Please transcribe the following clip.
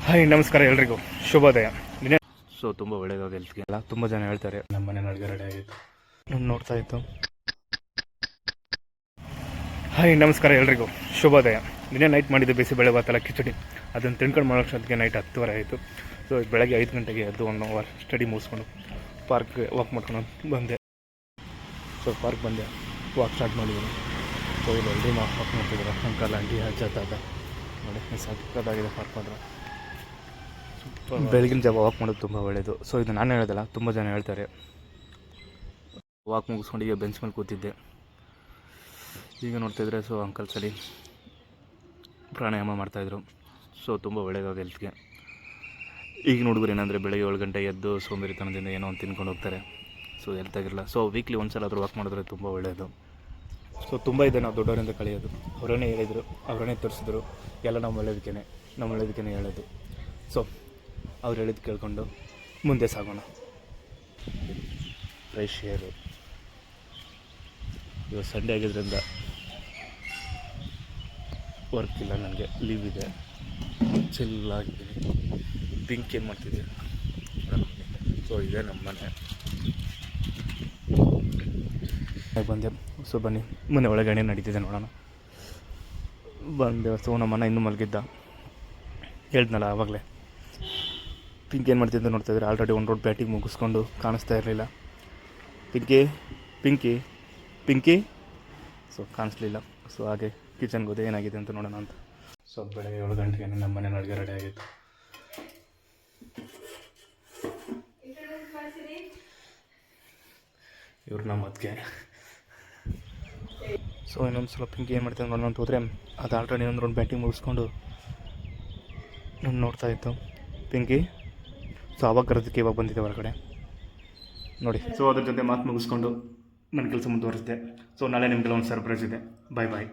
Hi ನಮಸ್ಕಾರ ಎಲ್ರಿಗೂ ಶುಭೋದಯ. ಸೊ ತುಂಬ ಒಳ್ಳೆಯದಾದ ಹೆಲ್ತ್ಗೆ ಎಲ್ಲ ತುಂಬ ಜನ ಹೇಳ್ತಾರೆ ನಮ್ಮ ಮನೆ ಅಡುಗೆ ರೆಡಿ ಆಗಿತ್ತು ನಾನು ನೋಡ್ತಾ ಇತ್ತು. ಹಾಯ್ ನಮಸ್ಕಾರ ಎಲ್ರಿಗೂ ಶುಭೋದಯ. ನಿನ್ನೆ ನೈಟ್ ಮಾಡಿದ್ದು ಬಿಸಿಬೇಳೆ ಭಾತಲ್ಲ ಕಿಚಡಿ, ಅದನ್ನು ತಿನ್ಕೊಂಡು ಮಾಡೋಷ್ಟೊತ್ತಿಗೆ ನೈಟ್ 10:30 ಆಯಿತು. ಸೊ ಬೆಳಗ್ಗೆ 5 ಗಂಟೆಗೆ ಎದ್ದು 1 ಅವರ್ ಸ್ಟಡಿ ಮುಗಿಸ್ಕೊಂಡು ಪಾರ್ಕ್ಗೆ ವಾಕ್ ಮಾಡ್ಕೊಂಡು ಬಂದೆ. ಸೊ ಪಾರ್ಕ್ ಬಂದೆ, ವಾಕ್ ಸ್ಟಾರ್ಟ್ ಮಾಡಿದ್ದೀನಿ. ಸೊ ಇಲ್ಲಿ ಎಲ್ರೂ ವಾಕ್ ಮಾಡ್ತಿದ್ದಾರೆ, ಅಂಕಲ್ ಆಂಟಿ ಅಜ್ಜ ತಾತ. ನೋಡಿ ಸಕ್ಕತ್ತಾಗಿದೆ ಪಾರ್ಕ್ ಮಾತ್ರ. ಬೆಳಗಿನ ಜಾವ ವಾಕ್ ಮಾಡೋದು ತುಂಬ ಒಳ್ಳೆಯದು. ಸೊ ಇದು ನಾನು ಹೇಳೋದಲ್ಲ, ತುಂಬ ಜನ ಹೇಳ್ತಾರೆ. ವಾಕ್ ಮುಗಿಸ್ಕೊಂಡು ಈಗ ಬೆಂಚ್ ಮೇಲೆ ಕೂತಿದ್ದೆ. ಈಗ ನೋಡ್ತಾಯಿದ್ರೆ ಸೊ ಅಂಕಲ್ ಸಲಿ ಪ್ರಾಣಾಯಾಮ ಮಾಡ್ತಾಯಿದ್ರು. ಸೊ ತುಂಬ ಒಳ್ಳೆಯದಾದ ಹೆಲ್ತ್ಗೆ. ಈಗಿನ ಹುಡುಗರು ಏನಂದರೆ ಬೆಳಗ್ಗೆ 7 ಗಂಟೆಗೆ ಎದ್ದು ಸೋಂಬೇರಿತನದಿಂದ ಏನೋ ಒಂದು ತಿನ್ಕೊಂಡು ಹೋಗ್ತಾರೆ. ಸೊ ಹೆಲ್ತಾಗಿರಲ್ಲ. ಸೊ ವೀಕ್ಲಿ ಒಂದ್ಸಲ ಆದರೂ ವಾಕ್ ಮಾಡಿದ್ರೆ ತುಂಬ ಒಳ್ಳೆಯದು. ಸೊ ತುಂಬ ಇದೆ ನಾವು ದೊಡ್ಡವರಿಂದ ಕಳೆಯೋದು. ಅವರನ್ನೇ ಹೇಳಿದರು, ಅವರನ್ನೇ ತೋರಿಸಿದ್ರು, ಎಲ್ಲ ನಮ್ಮ ಒಳ್ಳೆಯದಕ್ಕೇ ಹೇಳೋದು. ಸೊ ಅವ್ರು ಹೇಳಿದ್ದು ಕೇಳಿಕೊಂಡು ಮುಂದೆ ಸಾಗೋಣ. ಫ್ರೆಶ್ ಏರು. ಇವಾಗ ಸಂಡೇ ಆಗಿದ್ದರಿಂದ ವರ್ಕ್ ಇಲ್ಲ, ನನಗೆ ಲೀವ್ ಇದೆ, ಚಿಲ್ಲಾಗಿದ್ದೀನಿ. ಪಿಂಕ್ ಏನು ಮಾಡ್ತಿದ್ದೆ. ಸೊ ಇದೇ ನಮ್ಮ ಮನೆ. ಬಂದೆ. ಸೊ ಬನ್ನಿ ಮನೆ ಒಳಗೆ ಎಣ್ಣೆ ನಡೀತಿದೆ ನೋಡೋಣ. ಬಂದೆ. ಸೊ ನಮ್ಮ ಮನೆ ಇನ್ನೂ ಮಲಗಿದ್ದ, ಹೇಳ್ದ್ನಲ್ಲ ಆವಾಗಲೇ. ಪಿಂಕ್ ಏನು ಮಾಡ್ತಿದ್ದೆ ನೋಡ್ತಾಯಿದ್ರೆ ಆಲ್ರೆಡಿ 1 ರೌಂಡ್ ಬ್ಯಾಟಿಂಗ್ ಮುಗಿಸ್ಕೊಂಡು ಕಾಣಿಸ್ತಾ ಇರಲಿಲ್ಲ. ಪಿಂಕಿ ಸೊ ಕಾಣಿಸ್ಲಿಲ್ಲ. ಸೊ ಹಾಗೆ ಕಿಚನ್ಗೆ ಹೋದೆ, ಏನಾಗಿದೆ ಅಂತ ನೋಡೋಣ ಅಂತ. ಸೊ ಬೆಳಗ್ಗೆ 7 ಗಂಟೆಗೆ ನಮ್ಮ ಮನೆ ಅಡುಗೆ ರೆಡಿ ಆಗಿತ್ತು. ಇವ್ರು ನಮ್ಮ ಅತ್ತಿಗೆ. ಸೊ ಇನ್ನೊಂದು ಸಲ ಪಿಂಕಿ ಏನು ಮಾಡ್ತಿದ್ದೆ ನೋಡೋಣ ಅಂತ ಹೋದರೆ ಅದು ಆಲ್ರೆಡಿ 1 ರೌಂಡ್ ಬ್ಯಾಟಿಂಗ್ ಮುಗಿಸ್ಕೊಂಡು ನಾನು ನೋಡ್ತಾ ಇತ್ತು. ಪಿಂಕಿ ಸೊ ಆವಾಗ ಕರೆದಕ್ಕೆ ಇವಾಗ ಬಂದಿದ್ದೆ ಹೊರಗಡೆ ನೋಡಿ. ಸೊ ಅದ್ರ ಜೊತೆ ಮಾತು ಮುಗಿಸ್ಕೊಂಡು ನನ್ನ ಕೆಲಸ ಮುಂದುವರಿಸಿದೆ. ಸೊ ನಾಳೆ ನಿಮಗೆಲ್ಲ ಒಂದು ಸರ್ಪ್ರೈಸ್ ಇದೆ. ಬಾಯ್.